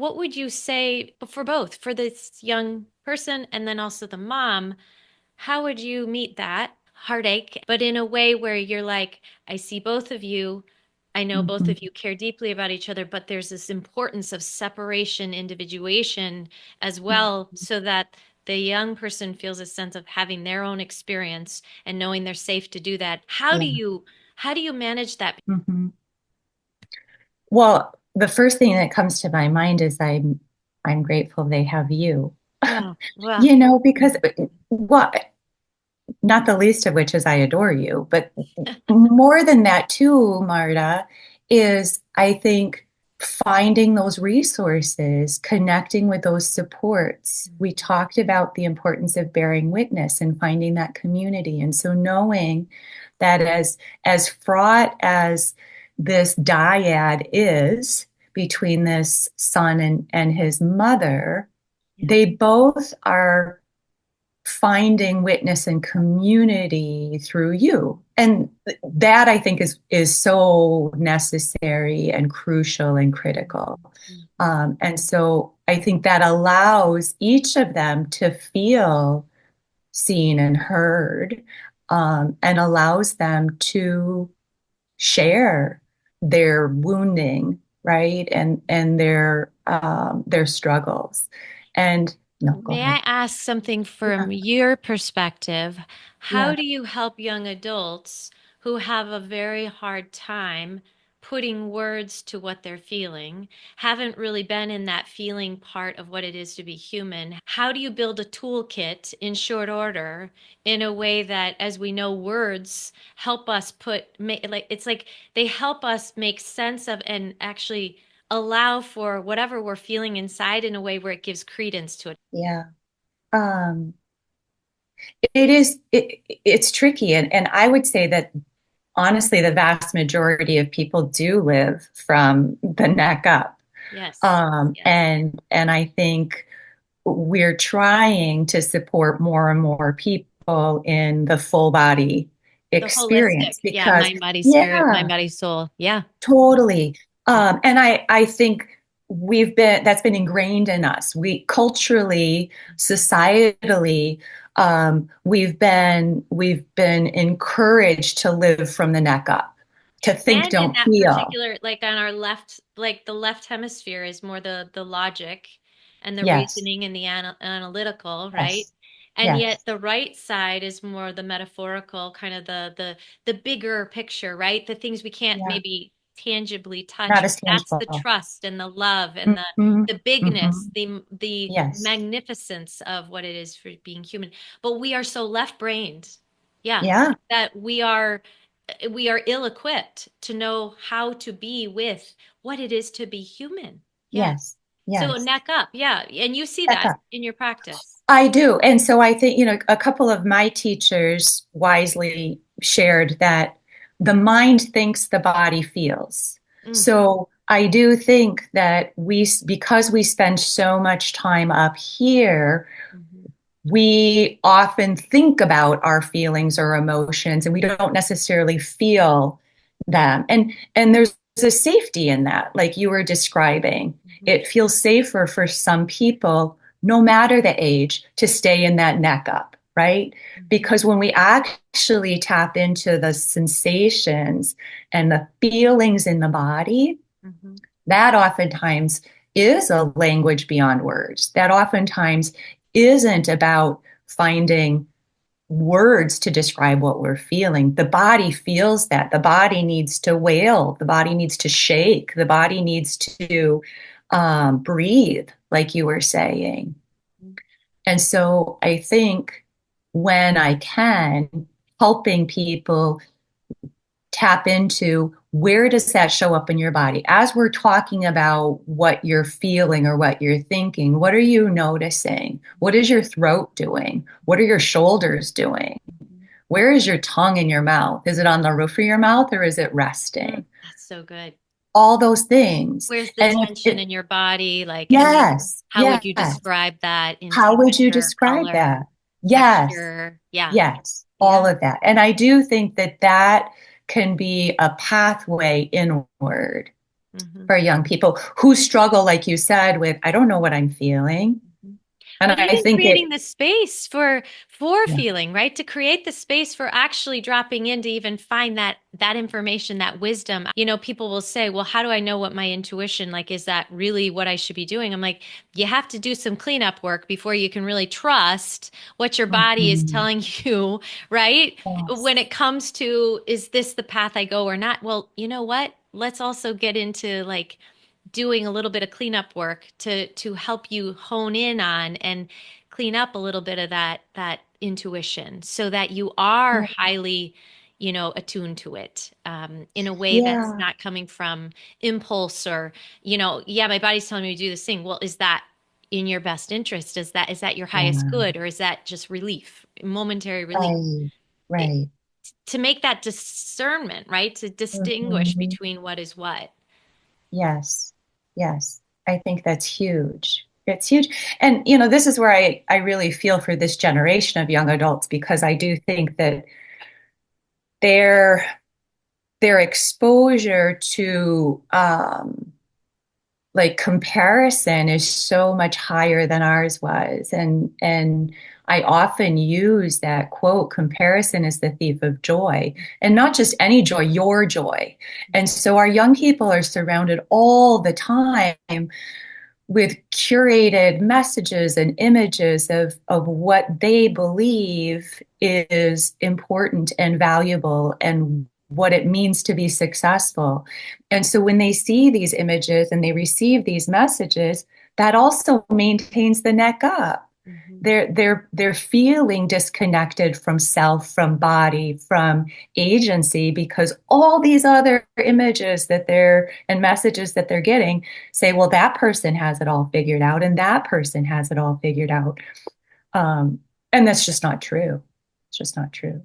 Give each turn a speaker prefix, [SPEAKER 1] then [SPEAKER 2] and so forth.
[SPEAKER 1] what would you say for both, for this young person and then also the mom? How would you meet that heartache, but in a way where you're like, I see both of you. I know both
[SPEAKER 2] Mhm.
[SPEAKER 1] of you care deeply about each other, but there's this importance of separation, individuation as well, so that the young person feels a sense of having their own experience and knowing they're safe to do that.
[SPEAKER 2] Yeah.
[SPEAKER 1] How do you manage that?
[SPEAKER 2] Mhm. Well, the first thing that comes to my mind is I'm grateful they have you.
[SPEAKER 1] Oh, well,
[SPEAKER 2] You know, because what not the least of which is I adore you, but more than that too, Marta, is I think finding those resources, connecting with those supports. We talked about the importance of bearing witness and finding that community. And so knowing that as fraught as this dyad is between this son and his mother,
[SPEAKER 1] yeah.
[SPEAKER 2] they both are finding witness and community through you. And that I think is so necessary and crucial and critical. And so I think that allows each of them to feel seen and heard, and allows them to share their wounding, right? And their struggles. And no, go
[SPEAKER 1] May
[SPEAKER 2] ahead.
[SPEAKER 1] I ask something
[SPEAKER 2] Yeah,
[SPEAKER 1] from your perspective? How
[SPEAKER 2] yeah.
[SPEAKER 1] do you help young adults who have a very hard time putting words to what they're feeling, haven't really been in that feeling part of what it is to be human? How do you build a toolkit in short order in a way that, as we know, words help us like it's like they help us make sense of and actually allow for whatever we're feeling inside in a way where it gives credence to it.
[SPEAKER 2] Yeah. Um, it's tricky. And I would say that honestly, the vast majority of people do live from the neck up.
[SPEAKER 1] Yes. Yes.
[SPEAKER 2] And I think we're trying to support more and more people in the full body
[SPEAKER 1] The holistic.
[SPEAKER 2] experience
[SPEAKER 1] Yeah.
[SPEAKER 2] because,
[SPEAKER 1] Mind, body, spirit, mind,
[SPEAKER 2] yeah,
[SPEAKER 1] body, soul. Yeah.
[SPEAKER 2] totally. And I think that's been ingrained in us. We culturally, societally, we've been encouraged to live from the neck up, to think,
[SPEAKER 1] And in
[SPEAKER 2] don't
[SPEAKER 1] that
[SPEAKER 2] feel.
[SPEAKER 1] particular, like on our left, like the left hemisphere is more the logic and the
[SPEAKER 2] Yes,
[SPEAKER 1] reasoning and the analytical, right?
[SPEAKER 2] yes,
[SPEAKER 1] And yet
[SPEAKER 2] yes,
[SPEAKER 1] the right side is more the metaphorical, kind of the bigger picture, right? The things we can't
[SPEAKER 2] yeah,
[SPEAKER 1] maybe tangibly touch.
[SPEAKER 2] not as
[SPEAKER 1] That's the
[SPEAKER 2] tangible.
[SPEAKER 1] trust and the love and
[SPEAKER 2] Hmm.
[SPEAKER 1] the bigness,
[SPEAKER 2] Hmm.
[SPEAKER 1] the
[SPEAKER 2] Yes,
[SPEAKER 1] magnificence of what it is for being human. But we are so left-brained. Yeah,
[SPEAKER 2] yeah,
[SPEAKER 1] that we are ill-equipped to know how to be with what it is to be human. Yeah.
[SPEAKER 2] yes,
[SPEAKER 1] So
[SPEAKER 2] yes.
[SPEAKER 1] neck up. Yeah. And you see
[SPEAKER 2] Back
[SPEAKER 1] that
[SPEAKER 2] up.
[SPEAKER 1] in your practice.
[SPEAKER 2] I do. And so I think, a couple of my teachers wisely shared that the mind thinks, the body feels.
[SPEAKER 1] Mm,
[SPEAKER 2] So I do think that because we spend so much time up here,
[SPEAKER 1] mhm.
[SPEAKER 2] we often think about our feelings or emotions and we don't necessarily feel them. And there's a safety in that, like you were describing.
[SPEAKER 1] Mhm.
[SPEAKER 2] It feels safer for some people, no matter the age, to stay in that neck up, right?
[SPEAKER 1] Mhm.
[SPEAKER 2] Because when we actually tap into the sensations and the feelings in the body,
[SPEAKER 1] Mhm.
[SPEAKER 2] that oftentimes is a language beyond words. That oftentimes isn't about finding words to describe what we're feeling. The body feels that. The body needs to wail. The body needs to shake. The body needs to breathe, like you were saying. And so I think when I can, helping people tap into where does that show up in your body as we're talking about what you're feeling or what you're thinking. What are you noticing? What is your throat doing? What are your shoulders doing?
[SPEAKER 1] Mhm.
[SPEAKER 2] Where is your tongue in your mouth? Is it on the roof of your mouth or is it
[SPEAKER 1] Mm,
[SPEAKER 2] resting?
[SPEAKER 1] that's so good.
[SPEAKER 2] All those things.
[SPEAKER 1] Where's the
[SPEAKER 2] And
[SPEAKER 1] tension in your body? Like, and then
[SPEAKER 2] yes,
[SPEAKER 1] how would you
[SPEAKER 2] yes.
[SPEAKER 1] describe that in
[SPEAKER 2] How would you
[SPEAKER 1] temperature,
[SPEAKER 2] describe
[SPEAKER 1] color,
[SPEAKER 2] that? Yes,
[SPEAKER 1] texture? Yeah.
[SPEAKER 2] yes, all
[SPEAKER 1] Yeah.
[SPEAKER 2] of that. And I do think that can be a pathway inward.
[SPEAKER 1] Hmm.
[SPEAKER 2] for young people who struggle, like you said, with, I don't know what I'm feeling. And
[SPEAKER 1] But
[SPEAKER 2] I
[SPEAKER 1] even
[SPEAKER 2] think
[SPEAKER 1] creating
[SPEAKER 2] it,
[SPEAKER 1] the space for
[SPEAKER 2] yeah.
[SPEAKER 1] feeling, right? To create the space for actually dropping in to even find that information, that wisdom. People will say, "Well, how do I know what my intuition like is that really what I should be doing?" I'm like, "You have to do some cleanup work before you can really trust what your body is
[SPEAKER 2] Mhm.
[SPEAKER 1] telling you, right?
[SPEAKER 2] Yes.
[SPEAKER 1] When it comes to is this the path I go or not?" Well, you know what? Let's also get into like doing a little bit of cleanup work to help you hone in on and clean up a little bit of that intuition so that you are
[SPEAKER 2] Yeah.
[SPEAKER 1] highly attuned to it in a way that's
[SPEAKER 2] Yeah.
[SPEAKER 1] not coming from impulse or yeah, my body's telling me to do this thing. Well, is that in your best interest? Is that your highest
[SPEAKER 2] Yeah.
[SPEAKER 1] good, or is that just relief, momentary relief?
[SPEAKER 2] Right.
[SPEAKER 1] it,
[SPEAKER 2] Right.
[SPEAKER 1] to make that discernment, right, to distinguish
[SPEAKER 2] Mhm.
[SPEAKER 1] between what is what.
[SPEAKER 2] Yes. Yes. I think that's huge. It's huge. And, this is where I really feel for this generation of young adults because I do think that their their exposure to like comparison is so much higher than ours was. And I often use that quote, comparison is the thief of joy, and not just any joy, your joy. And so our young people are surrounded all the time with curated messages and images of what they believe is important and valuable and what it means to be successful. And so when they see these images and they receive these messages, that also maintains the neck up.
[SPEAKER 1] Mhm.
[SPEAKER 2] They're feeling disconnected from self, from body, from agency because all these other images that they're and messages that they're getting say, well, that person has it all figured out and that person has it all figured out. Um, and that's just not true. It's just not true.